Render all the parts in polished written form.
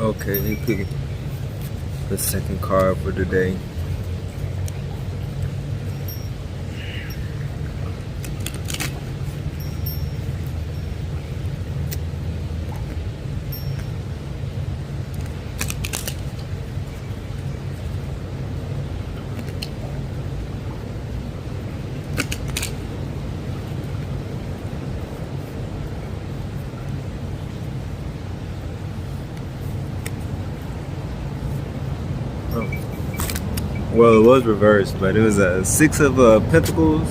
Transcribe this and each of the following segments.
Okay, pick the second card for today. Well, it was reversed, but it was a Six of Pentacles.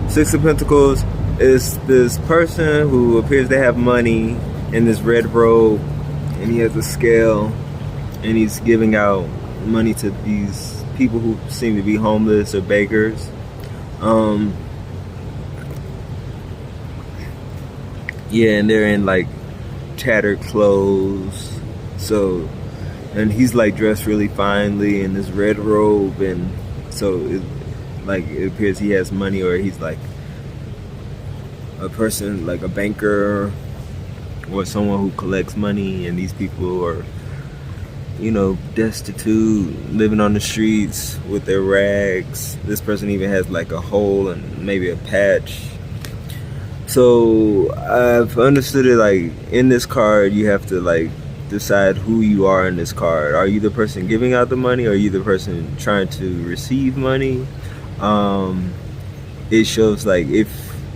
Six of Pentacles is this person who appears to have money in this red robe, and he has a scale, and he's giving out money to these people who seem to be homeless or beggars. Yeah, and they're in like tattered clothes. So, and he's like dressed really finely in this red robe, and so it appears he has money, or he's like a person, like a banker or someone who collects money, and these people are, destitute, living on the streets with their rags. This person even has like a hole and maybe a patch. So I've understood it like in this card, you have to like decide who you are in this card. Are you the person giving out the money, or are you the person trying to receive money? It shows like,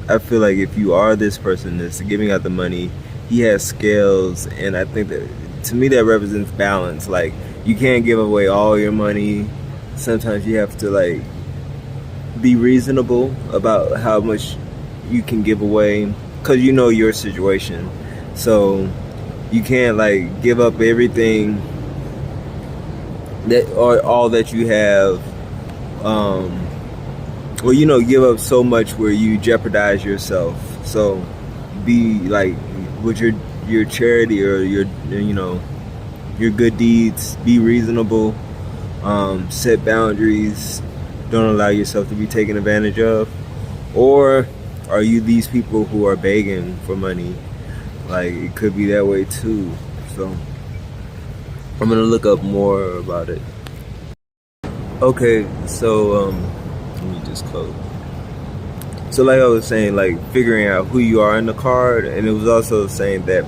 I feel like if you are this person that's giving out the money, he has scales, and I think that, to me, that represents balance. Like, you can't give away all your money. Sometimes you have to like be reasonable about how much you can give away, because you know your situation. So you can't like give up everything that, or all that you have. Give up so much where you jeopardize yourself. So be like, with your charity or your good deeds, be reasonable, set boundaries, don't allow yourself to be taken advantage of. Or are you these people who are begging for money? Like, it could be that way too. So I'm gonna look up more about it. Okay, so let me just close. So like I was saying, like figuring out who you are in the card, and it was also saying that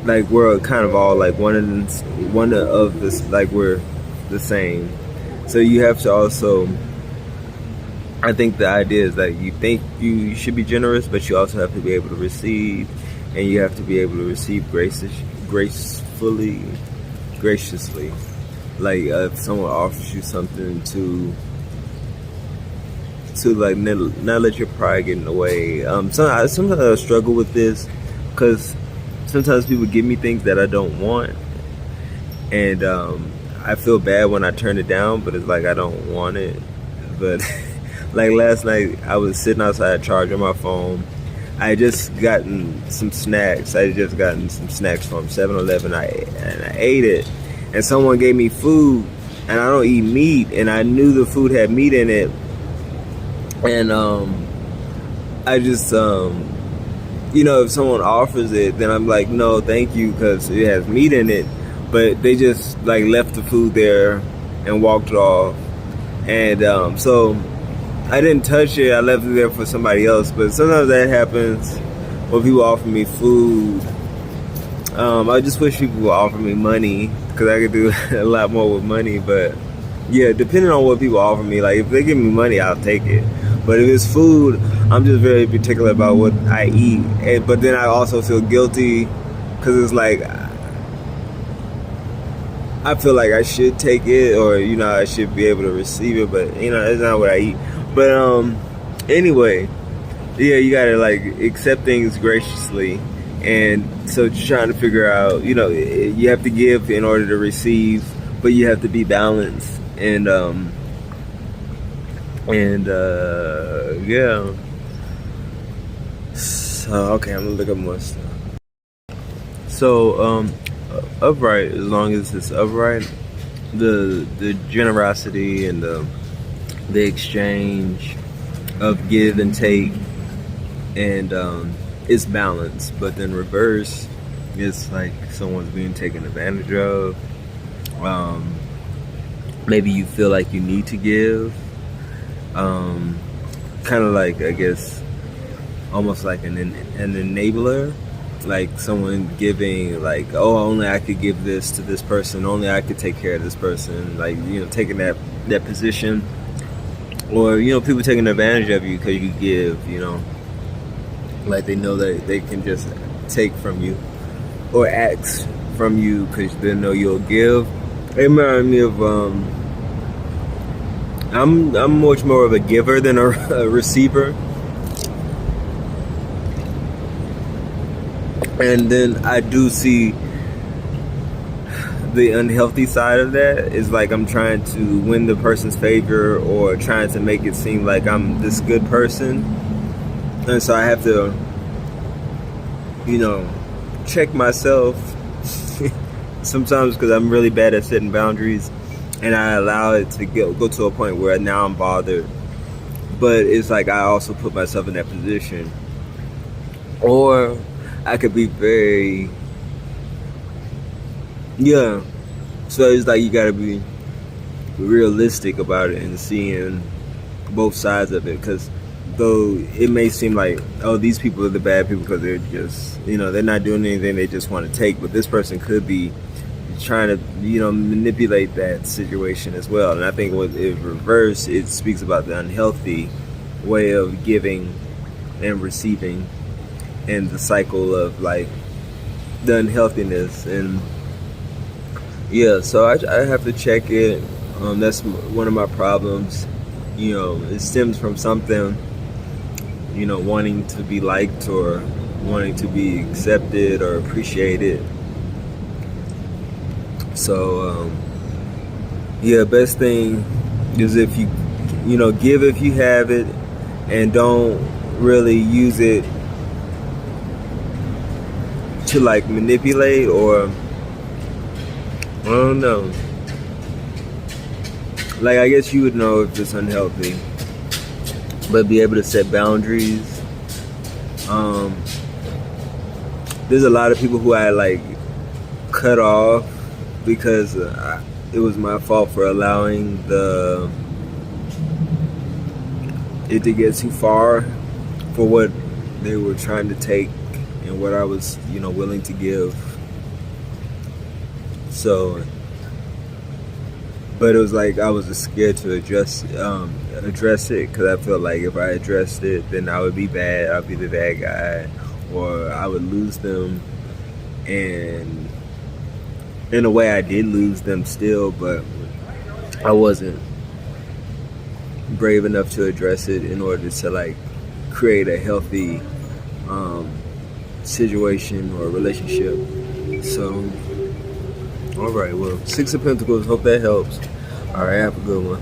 like we're kind of all like one of this, like we're the same. So you have to also, I think the idea is that you think you should be generous, but you also have to be able to receive, and you have to be able to receive graciously. Like if someone offers you something, to like not let your pride get in the way. Sometimes I struggle with this, because sometimes people give me things that I don't want, and I feel bad when I turn it down, but it's like I don't want it. But like last night, I was sitting outside charging my phone. I had just gotten some snacks. I had just gotten some snacks from 7-Eleven, and I ate it. And someone gave me food, and I don't eat meat, and I knew the food had meat in it. And I just, if someone offers it, then I'm like, no, thank you, because it has meat in it. But they just like left the food there and walked off. And so I didn't touch it. I left it there for somebody else. But sometimes that happens when people offer me food. I just wish people would offer me money, because I could do a lot more with money. But yeah, depending on what people offer me, like if they give me money, I'll take it. But if it's food, I'm just very particular about what I eat. But then I also feel guilty, because it's like I feel like I should take it, or I should be able to receive it, but it's not what I eat. But anyway, yeah, you gotta like accept things graciously. And so just trying to figure out, you have to give in order to receive, but you have to be balanced. And yeah. So okay, I'm gonna look up more stuff. So upright, as long as it's upright, the generosity and the exchange of give and take, and it's balanced. But then reverse, it's like someone's being taken advantage of. Maybe you feel like you need to give. Kind of like, I guess, almost like an enabler, like someone giving, like, oh, only I could give this to this person, only I could take care of this person, like, taking that position, or people taking advantage of you because you give, like they know that they can just take from you or ask from you because they know you'll give. It reminds me of I'm much more of a giver than a receiver. And then I do see the unhealthy side of that is like I'm trying to win the person's favor or trying to make it seem like I'm this good person. And so I have to, check myself sometimes because I'm really bad at setting boundaries. And I allow it to go to a point where now I'm bothered. But it's like I also put myself in that position. Or I could be very... Yeah. So it's like you gotta be realistic about it and seeing both sides of it. Because though it may seem like, oh, these people are the bad people because they're just, they're not doing anything, they just want to take. But this person could be trying to manipulate that situation as well. And I think with reverse, it speaks about the unhealthy way of giving and receiving and the cycle of like the unhealthiness. And yeah, so I have to check it. That's one of my problems. It stems from something, wanting to be liked or wanting to be accepted or appreciated. So, yeah, best thing is if you give if you have it and don't really use it to like manipulate or, I don't know. Like, I guess you would know if it's unhealthy, but be able to set boundaries. There's a lot of people who I like cut off because it was my fault for allowing it to get too far for what they were trying to take and what I was, willing to give. So, but it was like I was just scared to address it because I felt like if I addressed it, then I would be bad. I'd be the bad guy, or I would lose them. And in a way, I did lose them still, but I wasn't brave enough to address it in order to like create a healthy situation or relationship. So, all right, well, Six of Pentacles. Hope that helps. All right, have a good one.